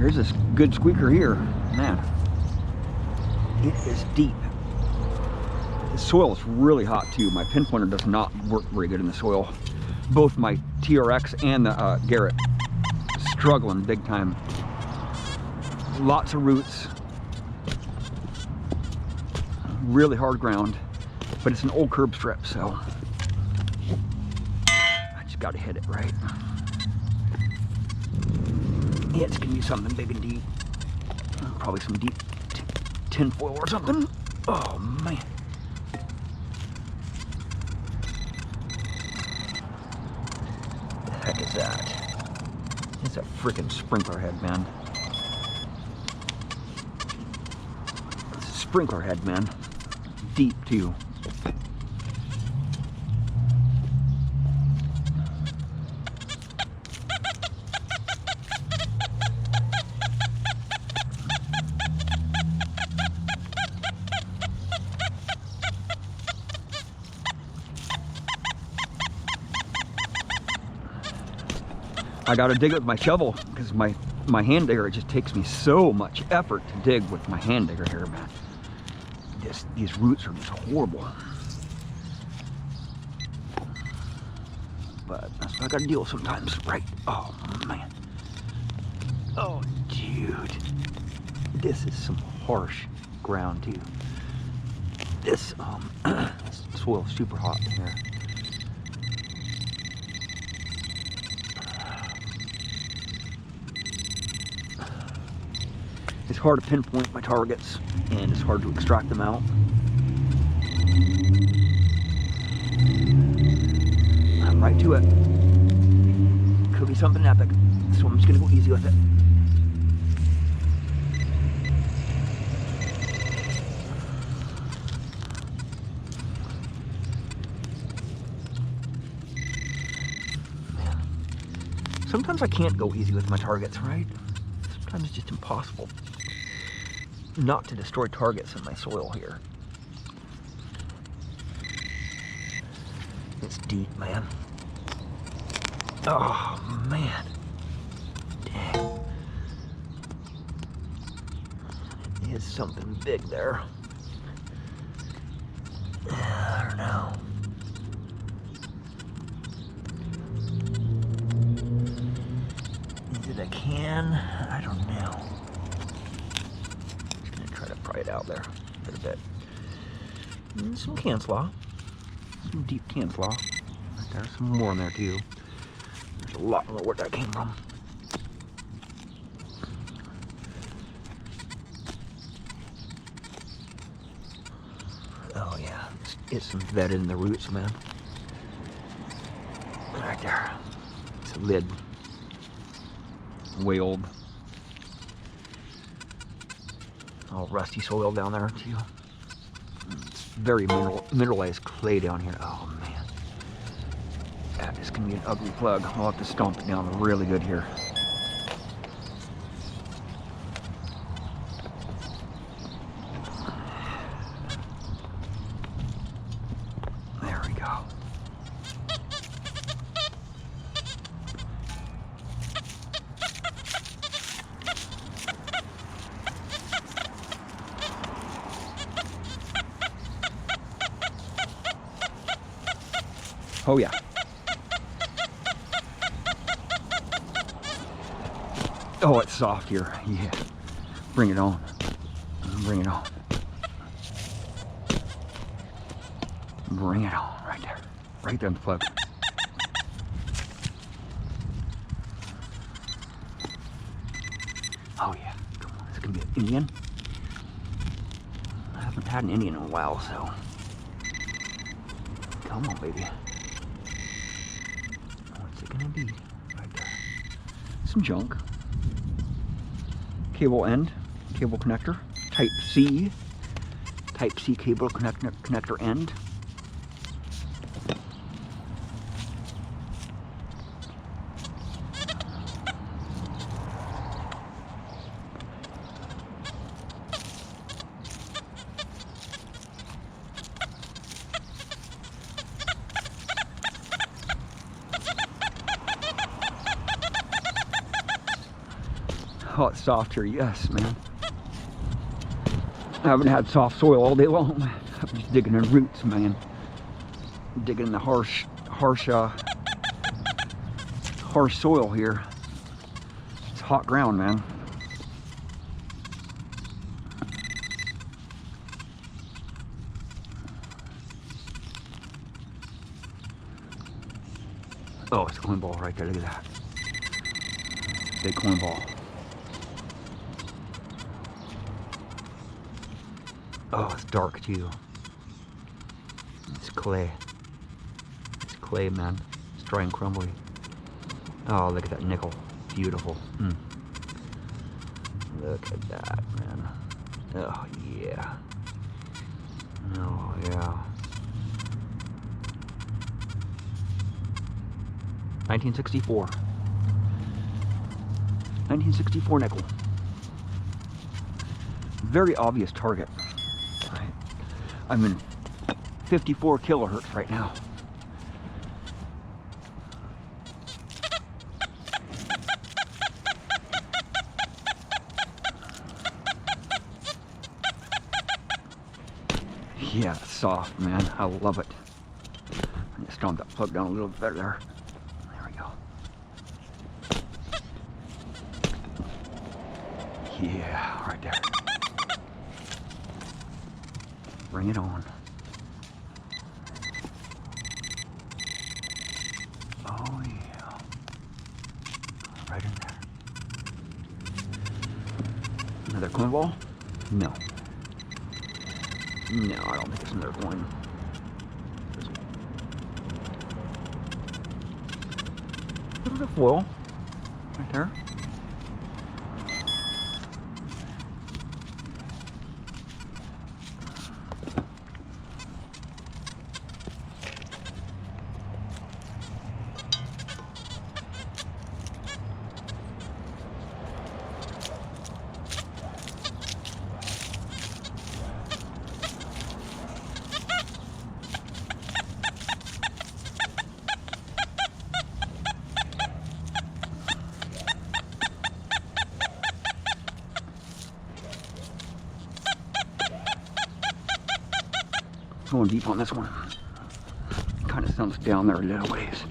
Here's this good squeaker here. Man, it is deep. The soil is really hot too. My pinpointer does not work very good in the soil. Both my TRX and the Garrett struggling big time. Lots of roots. Really hard ground, but it's an old curb strip, so I just got to hit it right. Yeah, it's gonna be something big and deep. Probably some deep tin foil or something. Oh man. What the heck is that? It's a freaking sprinkler head, man. It's a sprinkler head, man. Deep too. I gotta dig it with my shovel because my hand digger, it just takes me so much effort to dig with my hand digger here, man. These roots are just horrible. But that's what I gotta deal with sometimes, right? Oh man. Oh dude. This is some harsh ground too. This soil is super hot here. It's hard to pinpoint my targets, and it's hard to extract them out. I'm right to it. Could be something epic, so I'm just gonna go easy with it. Sometimes I can't go easy with my targets, right? Sometimes it's just impossible not to destroy targets in my soil here. It's deep, man. Oh, man. Dang. There's something big there. I don't know. Is it a can? I don't know. Pry it out there a little bit. And some can slaw. Some deep can slaw. Right there. Some more in there too. There's a lot more where that came from. Oh yeah. It's embedded in the roots, man. Right there. It's a lid. Way old. All rusty soil down there too. It's very mineralized clay down here. Oh man, that is gonna be an ugly plug. I'll have to stomp it down really good here. There we go. Oh yeah. Oh, it's soft here. Yeah. Bring it on. Bring it on. Bring it on. Right there. Right there on the plug. Oh yeah. Come on. It's gonna be an Indian. I haven't had an Indian in a while, so. Come on, baby. What's it gonna be? Right there. Some junk. Cable end, cable connector, Type C cable connector end. Oh, it's soft here, yes, man. I haven't had soft soil all day long. I'm just digging in roots, man. Digging in the harsh soil here. It's hot ground, man. Oh, it's a coin ball right there. Look at that. Big coin ball. Oh, it's dark too. It's clay. It's clay, man. It's dry and crumbly. Oh, look at that nickel. Beautiful. Look at that, man. Oh, yeah. Oh, yeah. 1964. 1964 nickel. Very obvious target. Right? I'm in 54 kilohertz right now. Yeah, it's soft, man. I love it. I just stomp that plug down a little bit there. There we go. Yeah, right there. Bring it on. Oh yeah. Right in there. Another coin ball? No. No, I don't think it's another coin. There's a foil right there. Going deep on this one. Kind of sounds down there a little ways.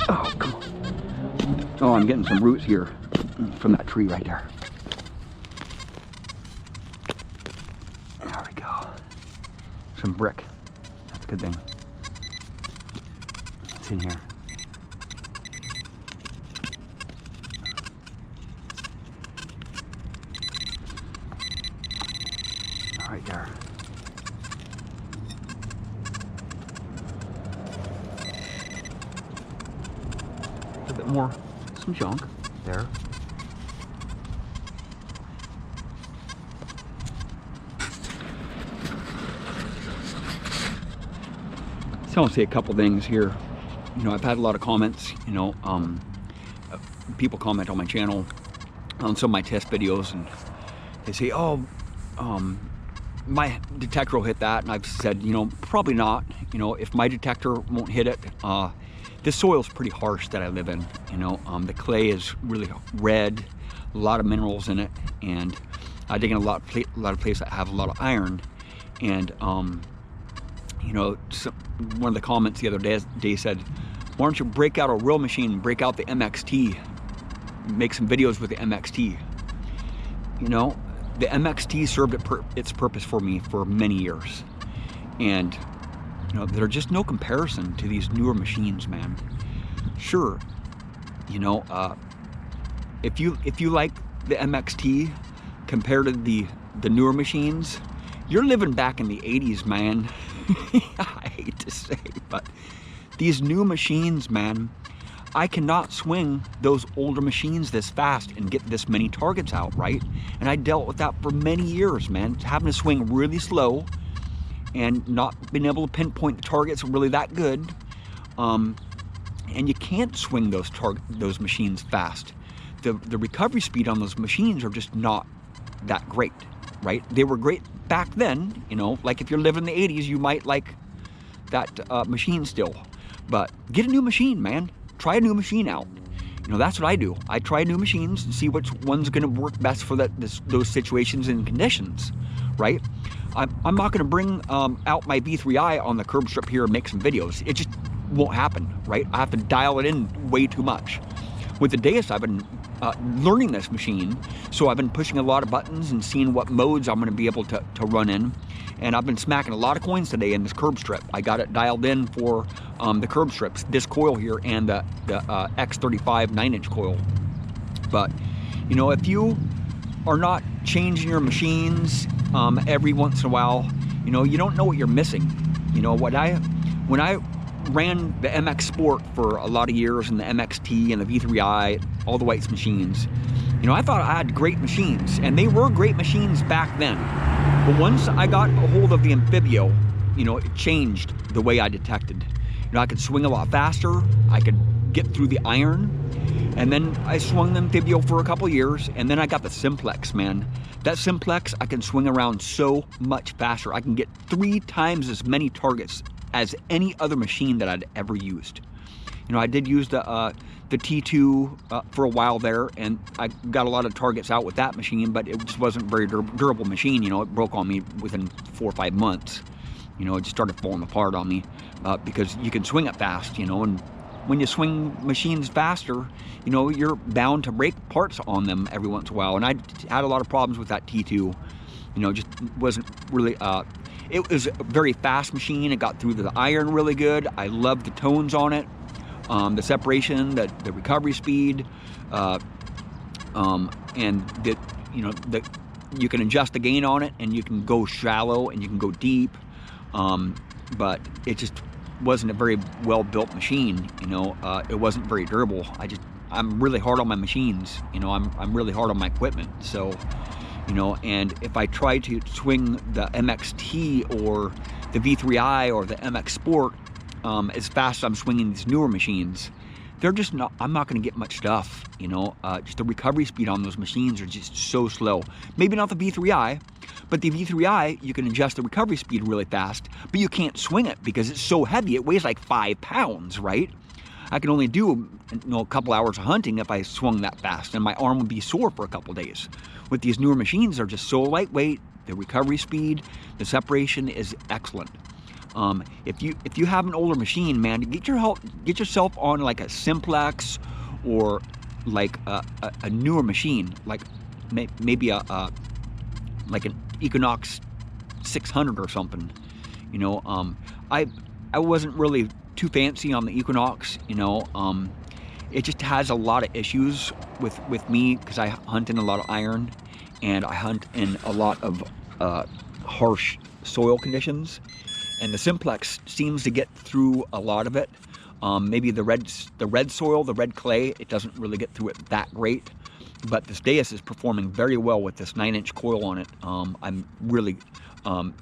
Oh, come on. Oh, I'm getting some roots here from that tree right there. There we go. Some brick. That's a good thing. It's in here. Right there. A bit more, some junk there. So I'll say a couple things here. You know, I've had a lot of comments, you know, people comment on my channel on some of my test videos, and they say, oh, my detector will hit that, and I've said, you know, probably not. You know, if my detector won't hit it, this soil's pretty harsh that I live in. You know, the clay is really red, a lot of minerals in it, and I dig in a lot of places that have a lot of iron. And you know, one of the comments the other day said, why don't you break out a real machine, break out the MXT, make some videos with the MXT. You know, the MXT served its purpose for me for many years, and you know, there's just no comparison to these newer machines, man. Sure, you know, if you like the MXT compared to the newer machines, you're living back in the 80s, man. I hate to say, but these new machines, man, I cannot swing those older machines this fast and get this many targets out, right? And I dealt with that for many years, man, having to swing really slow and not being able to pinpoint the targets really that good. And you can't swing those machines fast. The recovery speed on those machines are just not that great, right? They were great back then, you know, like if you're living in the 80s, you might like that machine still. But get a new machine, man. Try a new machine out. You know, that's what I do. I try new machines and see which one's going to work best for those situations and conditions, right? I'm not going to bring out my V3i on the curb strip here and make some videos. It just won't happen, right? I have to dial it in way too much. With the Deus, I've been learning this machine, so I've been pushing a lot of buttons and seeing what modes I'm going to be able to run in. And I've been smacking a lot of coins today in this curb strip. I got it dialed in for the curb strips, this coil here, and the X35 9-inch coil. But, you know, if you are not changing your machines every once in a while, you know, you don't know what you're missing. You know, when I ran the MX Sport for a lot of years, and the MXT and the V3i, all the Whites machines, you know, I thought I had great machines, and they were great machines back then. But once I got a hold of the Amphibio, you know, it changed the way I detected. You know, I could swing a lot faster, I could get through the iron, and then I swung the Amphibio for a couple years, and then I got the Simplex, man. That Simplex, I can swing around so much faster. I can get 3 times as many targets as any other machine that I'd ever used. You know, I did use the T2 for a while there, and I got a lot of targets out with that machine, but it just wasn't a very durable machine. You know, it broke on me within 4 or 5 months. You know, it just started falling apart on me because you can swing it fast, you know, and when you swing machines faster, you know, you're bound to break parts on them every once in a while. And I had a lot of problems with that T2. You know, just wasn't really, it was a very fast machine. It got through the iron really good. I loved the tones on it. The separation, the recovery speed, and that, you know, that you can adjust the gain on it, and you can go shallow and you can go deep, but it just wasn't a very well built machine. You know, it wasn't very durable. I'm really hard on my machines. You know, I'm really hard on my equipment. So, you know, and if I try to swing the MXT or the V3i or the MX Sport as fast as I'm swinging these newer machines, they're just not, I'm not going to get much stuff, you know. Just the recovery speed on those machines are just so slow. Maybe not the V3i, but the V3i, you can adjust the recovery speed really fast, but you can't swing it because it's so heavy. It weighs like 5 pounds, right? I can only do, you know, a couple hours of hunting if I swung that fast, and my arm would be sore for a couple days. With these newer machines, they're just so lightweight. The recovery speed, the separation is excellent. If you have an older machine, man, get yourself on like a Simplex or like a newer machine, like maybe like an Equinox 600 or something. You know, I wasn't really too fancy on the Equinox. You know, it just has a lot of issues with me because I hunt in a lot of iron, and I hunt in a lot of harsh soil conditions. And the Simplex seems to get through a lot of it. Maybe the red soil, the red clay, it doesn't really get through it that great. But this Deus is performing very well with this 9-inch coil on it. I'm really,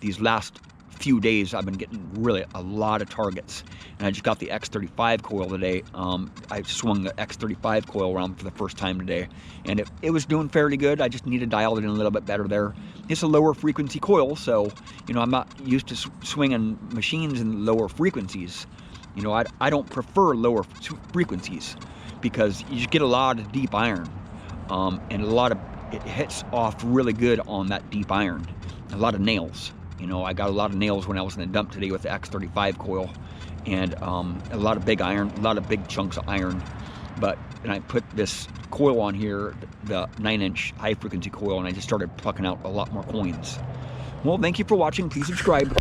these last few days, I've been getting really a lot of targets. And I just got the X35 coil today. I swung the X35 coil around for the first time today, and it was doing fairly good. I just need to dial it in a little bit better there. It's a lower frequency coil, so, you know, I'm not used to swinging machines in lower frequencies. You know, I don't prefer lower frequencies because you just get a lot of deep iron, and it hits off really good on that deep iron. A lot of nails. You know, I got a lot of nails when I was in the dump today with the X35 coil, and a lot of big iron, a lot of big chunks of iron. And I put this coil on here, the 9-inch high frequency coil, and I just started plucking out a lot more coins. Well, thank you for watching. Please subscribe.